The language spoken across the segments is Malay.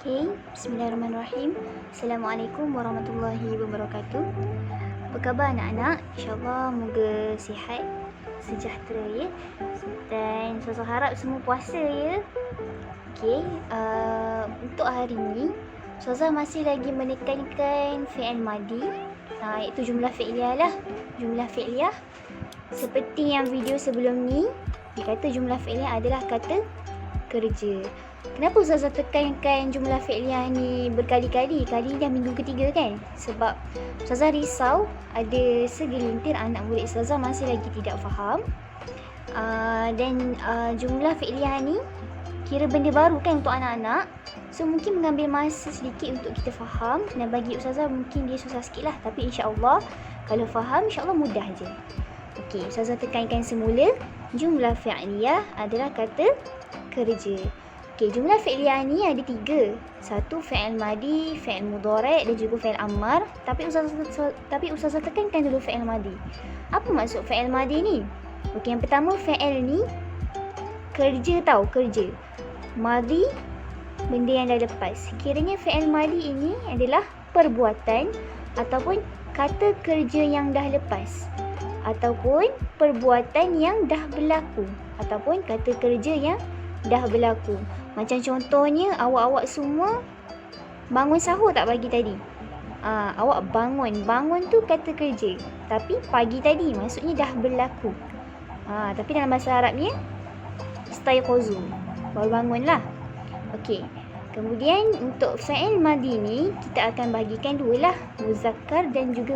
Okay, bismillahirrahmanirrahim. Assalamualaikum warahmatullahi wabarakatuh. Apa khabar anak-anak? InsyaAllah moga sihat, sejahtera ya. Dan saya harap semua puasa ya. Okay, untuk hari ni Ustazah masih lagi menekankan fi'il madi, iaitu jumlah fi'liyah lah. Jumlah fi'liyah seperti yang video sebelum ni, dikata jumlah fi'liyah adalah kata kerja. Kenapa Ustazah tekankan jumlah fi'liyah ni berkali-kali? Kali ni dah minggu ketiga kan? Sebab Ustazah risau ada segelintir anak murid Ustazah masih lagi tidak faham. Dan jumlah fi'liyah ni kira benda baru kan untuk anak-anak. So mungkin mengambil masa sedikit untuk kita faham. Dan bagi Ustazah mungkin dia susah sikit lah. Tapi insyaAllah kalau faham insyaAllah mudah je. Okey, Ustazah tekankan semula jumlah fi'liyah adalah kata kerja. Okey, jumlah fi'liyah ni ada 3. Satu fi'il madi, fi'il mudhari' dan juga fi'il amar. Tapi Ustazah tekankan dulu fi'il madi. Apa maksud fi'il madi ni? Okey, yang pertama fi'il ni kerja tau, kerja. Madi benda yang dah lepas. Kiranya fi'il madi ini adalah perbuatan ataupun kata kerja yang dah lepas, ataupun perbuatan yang dah berlaku, ataupun kata kerja yang dah berlaku. Macam contohnya awak-awak semua bangun sahur tak pagi tadi? Awak bangun tu kata kerja. Tapi pagi tadi maksudnya dah berlaku. Tapi dalam bahasa Arabnya istayqazu, baru bangun lah. Okey. Kemudian untuk fi'il madi ni kita akan bahagikan dua lah, muzakkar dan juga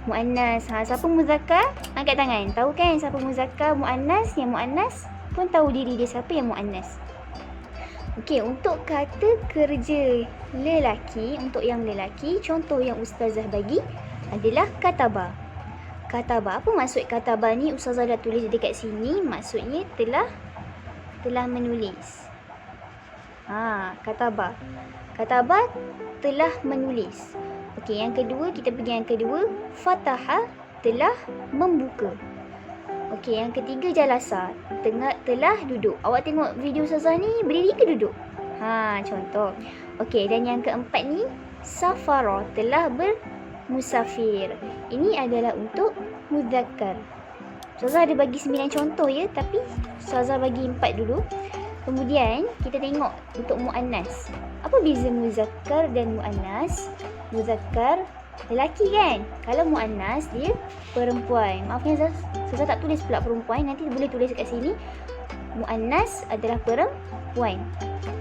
muannas. Siapa muzakkar? Angkat tangan. Tahu kan siapa muzakkar, muannas? Yang muannas pun tahu diri dia siapa yang muannas. Okey, untuk kata kerja lelaki, untuk yang lelaki, contoh yang Ustazah bagi adalah kataba. Kataba, apa maksud kataba ni? Ustazah dah tulis dekat sini, maksudnya telah menulis. Kataba. Kataba telah menulis. Okey, yang kedua, kita pergi yang kedua, fataha telah membuka. Okey, yang ketiga jalasa, telah duduk. Awak tengok video Ustazah ni berdiri ke duduk? Contoh. Okey, dan yang keempat ni safara, telah bermusafir. Ini adalah untuk muzakkar. Ustazah ada bagi 9 contoh ya, tapi Ustazah bagi 4 dulu. Kemudian kita tengok untuk muannas. Apa beza muzakkar dan muannas? Muzakkar lelaki kan? Kalau muannas dia perempuan. Maafkan saya tak tulis pula perempuan, nanti boleh tulis kat sini. Muannas adalah perempuan.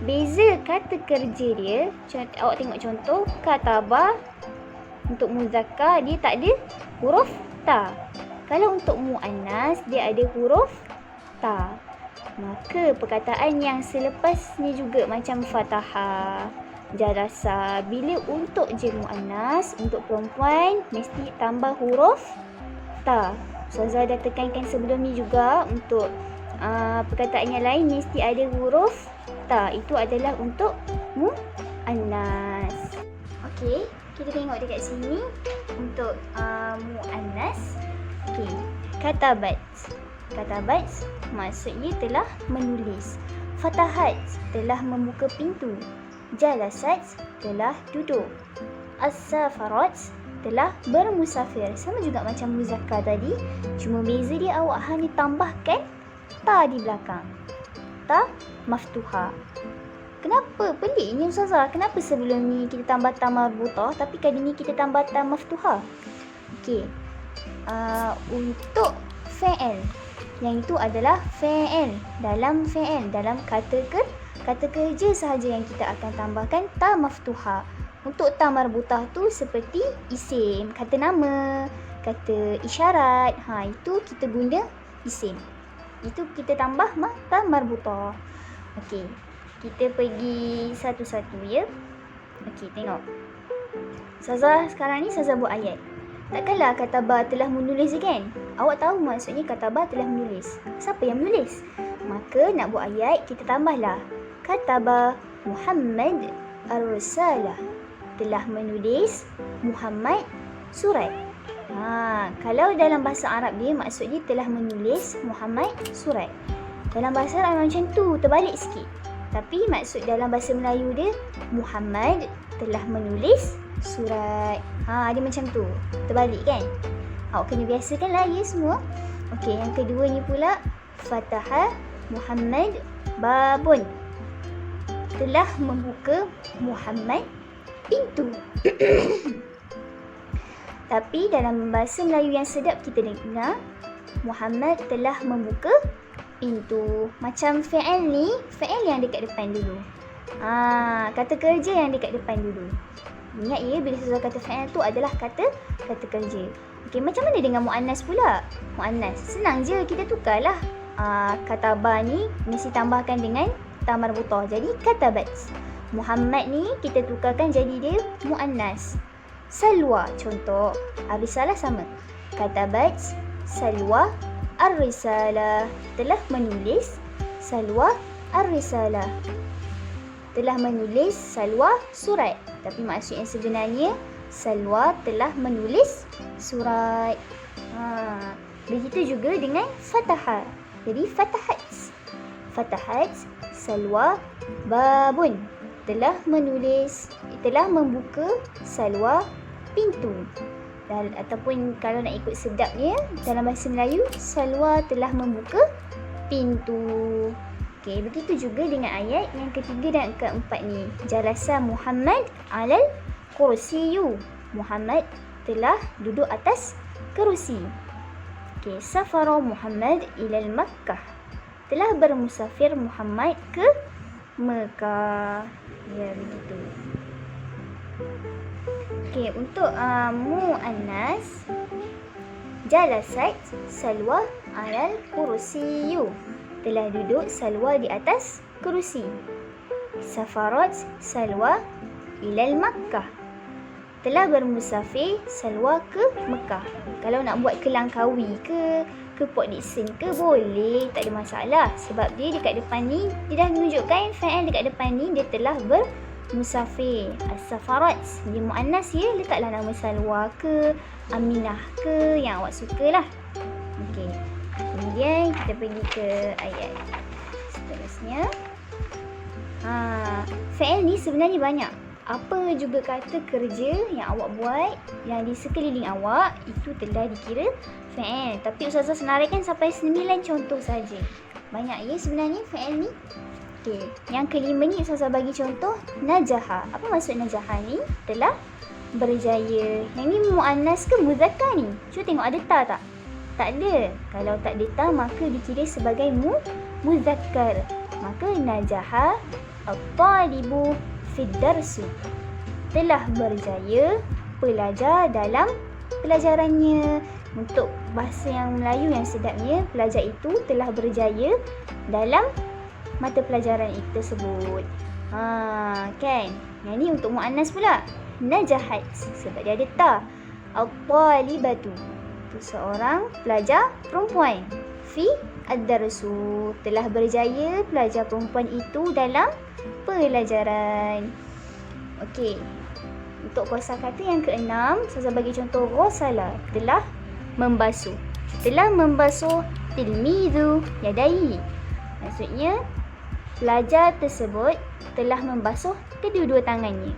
Beza kata kerja dia, awak tengok contoh kataba untuk muzakkar dia tak ada huruf ta. Kalau untuk muannas dia ada huruf ta. Maka perkataan yang selepasnya juga macam fataha, jalasa. Bila untuk je muannas, untuk perempuan mesti tambah huruf ta. Ustazah dah tekankan sebelum ni juga, untuk perkataan yang lain mesti ada huruf ta. Itu adalah untuk muannas. Okey, kita tengok dekat sini untuk muannas. Okey, katabat. Katabat maksudnya telah menulis. Fatahat telah membuka pintu. Jalasat telah duduk. As-safarat telah bermusafir. Sama juga macam muzakkar tadi, cuma beza dia awak hanya tambahkan ta di belakang. Ta maftuha. Kenapa peliknya Ustazah? Kenapa sebelum ni kita tambah ta marbutah, tapi kali ni kita tambah ta maftuha? Okey. Untuk fi'il, yang itu adalah fi'il. Dalam fi'il, dalam kata kerja sahaja yang kita akan tambahkan ta maftuha. Untuk ta marbutah tu seperti isim, kata nama, kata isyarat. Itu kita guna isim. Itu kita tambah ta marbutah. Okey, kita pergi satu-satu ya. Okey, tengok. Ustazah sekarang ni Ustazah buat ayat. Takkanlah kataba telah menulis kan? Awak tahu maksudnya kataba telah menulis. Siapa yang menulis? Maka nak buat ayat, kita tambahlah kataba Muhammad ar-risalah. Telah menulis Muhammad surat. Kalau dalam bahasa Arab dia maksudnya telah menulis Muhammad surat. Dalam bahasa Arab macam tu, terbalik sikit. Tapi maksud dalam bahasa Melayu dia, Muhammad telah menulis surat. Dia macam tu. Terbalik kan? Awak kena biasakanlah ya semua. Okey, yang kedua ni pula, Fataha Muhammad babun. Telah membuka Muhammad pintu. Tapi dalam bahasa Melayu yang sedap kita dengar, Muhammad telah membuka pintu. Macam fi'il ni, fi'il yang dekat depan dulu. Kata kerja yang dekat depan dulu. Ingat ya, bila sesuatu kata fi'il tu adalah kata kerja. Okey, macam mana dengan mu'annas pula? Mu'annas, senang je, kita tukarlah. Kataba ni mesti tambahkan dengan ta marbutah. Jadi katabat. Muhammad ni kita tukarkan jadi dia mu'annas. Salwa contoh, ar-risalah sama. Katabat Salwa ar-risalah. Telah menulis Salwa ar-risalah. Telah menulis Salwa surat. Tapi maksud yang sebenarnya, Salwa telah menulis surat. Begitu juga dengan Fataha. Jadi Fatahat Salwa babun. Telah menulis, telah membuka Salwa pintu. Dan ataupun kalau nak ikut sedapnya dalam bahasa Melayu, Salwa telah membuka pintu. Okey, begitu juga dengan ayat yang ketiga dan keempat ni. Jalasa Muhammad alal kursiyu. Muhammad telah duduk atas kerusi. Okey, safara Muhammad ilal Makkah. Telah bermusafir Muhammad ke Mekah. Ya, begitu. Okey, untuk mu'annas, jalasat Salwa alal kursiyu. Telah duduk Salwa di atas kerusi. Safarat Salwa ilal Makkah. Telah bermusafir Salwa ke Mekah. Kalau nak buat kelangkawi ke pot diction ke boleh, tak ada masalah. Sebab dia dekat depan ni, dia dah menunjukkan fa'il dekat depan ni dia telah bermusafir. As-safarat, dia mu'annas ya, letaklah nama Salwa ke Aminah ke yang awak sukalah. Okey. Kemudian kita pergi ke ayat seterusnya. Fa'il ni sebenarnya banyak. Apa juga kata kerja yang awak buat yang di sekeliling awak itu telah dikira fa'il. Tapi Ustazah senaraikan sampai 9 contoh saja. Banyak ya sebenarnya fa'il ni. Okey, yang kelima ni Ustazah bagi contoh najaha. Apa maksud najaha ni? Telah berjaya. Yang ni mu'annas ke muzakkar ni? Cuba tengok ada ta tak? Tak ada. Kalau tak ada ta maka dikira sebagai muzakkar. Maka najaha at-talibu fid-darsi. Telah berjaya pelajar dalam pelajarannya. Untuk bahasa yang Melayu yang sedapnya, pelajar itu telah berjaya dalam mata pelajaran itu tersebut. Kan? Yang ni untuk mu'annas pula. Najahat sebab dia ada ta. At-talibatu, itu seorang pelajar perempuan. Fi ad-darsu, telah berjaya pelajar perempuan itu dalam pelajaran. Okey. Untuk kosakata yang keenam, saya bagi contoh ghasala, telah membasuh. Telah membasuh tilmizu yadaihi. Maksudnya pelajar tersebut telah membasuh kedua-dua tangannya.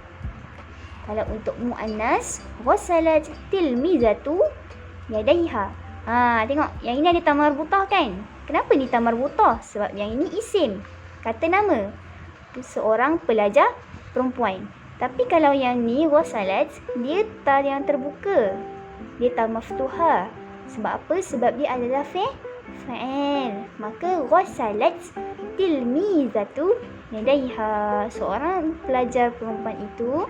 Kalau untuk muannas, ghasalat tilmizatu yadaiha. Tengok, yang ini ada ta marbutah kan? Kenapa ni ta marbutah? Sebab yang ini isim, kata nama. Seorang pelajar perempuan. Tapi kalau yang ni ghasalat, dia ta yang terbuka. Dia ta maftuha. Sebab apa? Sebab dia adalah fa'il. Maka ghasalat tilmizatu yadaiha. Seorang pelajar perempuan itu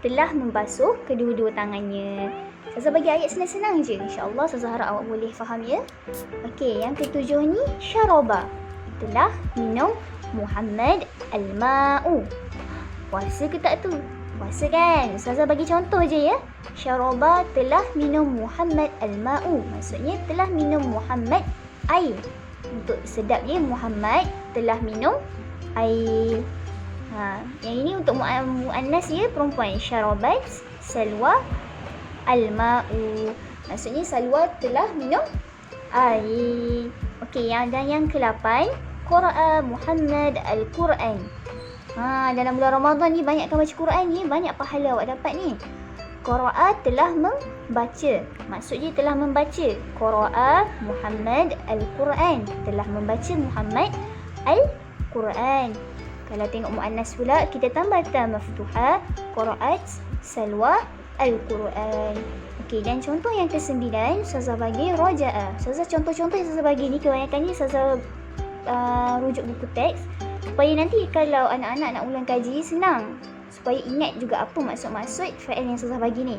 telah membasuh kedua-dua tangannya. Saya bagi ayat senang-senang je. InsyaAllah saya harap awak boleh faham ya. Okey, yang ketujuh ni syaraba. Telah minum Muhammad al-ma'u. Puasa ke tak tu? Puasa kan? Ustazah bagi contoh je ya. Syaraba telah minum Muhammad al-ma'u. Maksudnya telah minum Muhammad air. Untuk sedap dia, Muhammad telah minum air. Yang ini untuk mu'annas ya, perempuan. Syarabat Salwa al-ma'u. Maksudnya Salwa telah minum air. Okey, dan yang ke-8, qara'a Muhammad al-Quran. Dalam bulan Ramadan ni banyakkan baca Quran ni, banyak pahala awak dapat ni. Qara'a telah membaca. Maksud dia telah membaca. Qara'a Muhammad al-Quran. Telah membaca Muhammad al-Quran. Kalau tengok muannas pula, kita tambah ta maftuha. Qara'at Salwa al-Quran. Okey, dan contoh yang ke-9 Ustazah bagi raja'a. Ustazah contoh-contoh yang Ustazah bagi ni kebanyakannya Ustazah rujuk buku teks supaya nanti kalau anak-anak nak ulang kaji senang, supaya ingat juga apa maksud-maksud fa'il yang Ustazah bagi ni.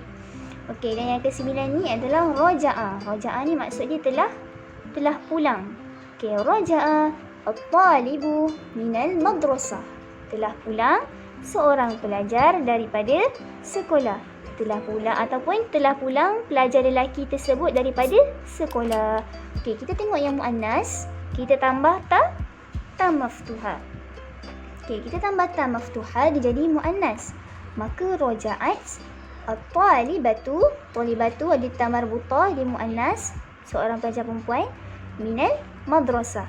Okey, dan yang ke-9 ni adalah raja'a. Raja'a ni maksud dia telah pulang. Okey, raja'a at-talibu minal madrasah. Telah pulang seorang pelajar daripada sekolah. Telah pulang ataupun telah pulang pelajar lelaki tersebut daripada sekolah. Okey, kita tengok yang muannas, kita tambah ta maftuha. Okey, kita tambah ta maftuha, dia jadi muannas. Maka raja'at at-talibatu, talibatu ada ta marbutah, dia muannas, seorang pelajar perempuan, minal madrasah.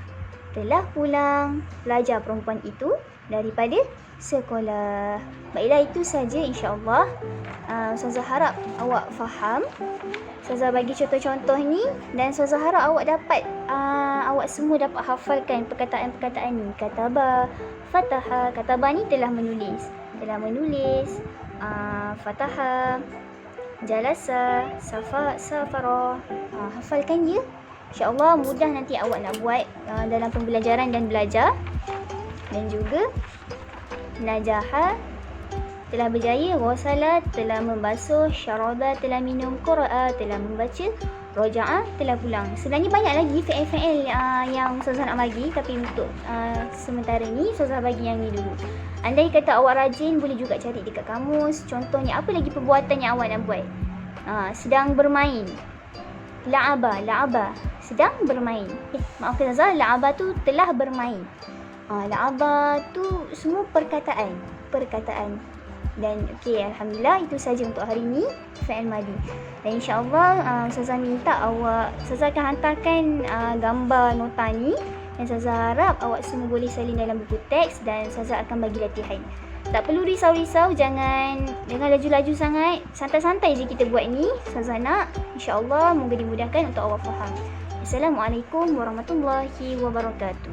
Telah pulang pelajar perempuan itu daripada sekolah. Baiklah, itu saja insya-Allah. Ustazah harap awak faham. Ustazah bagi contoh-contoh ni dan Ustazah harap awak dapat awak semua dapat hafalkan perkataan-perkataan ni. Kataba, fataha. Kataba ni telah menulis. Fataha, jalasa, safara. Hafalkan dia. InsyaAllah mudah nanti awak nak buat dalam pembelajaran dan belajar. Dan juga najaha, telah berjaya, wasala, telah membasuh, syaraba, telah minum, qara'a, telah membaca, raja'a, telah pulang. Sebenarnya banyak lagi fi'il-fi'il yang Ustazah nak bagi, tapi untuk sementara ni Ustazah bagi yang ni dulu. Andai kata awak rajin, boleh juga cari dekat kamus. Contohnya apa lagi perbuatan yang awak nak buat? Sedang bermain. La'aba, sedang bermain. Maafkan Ustazah, la'aba tu telah bermain. La'aba tu semua perkataan. Dan okey, alhamdulillah itu saja untuk hari ni fi'il madi. Dan insya-Allah Ustazah minta Ustazah akan hantarkan gambar nota ni, dan Ustazah harap awak semua boleh salin dalam buku teks dan Ustazah akan bagi latihan. Tak perlu risau-risau, jangan laju-laju sangat. Santai-santai je kita buat ni. Ustazah nak insya-Allah moga dimudahkan untuk awak faham. Assalamualaikum warahmatullahi wabarakatuh.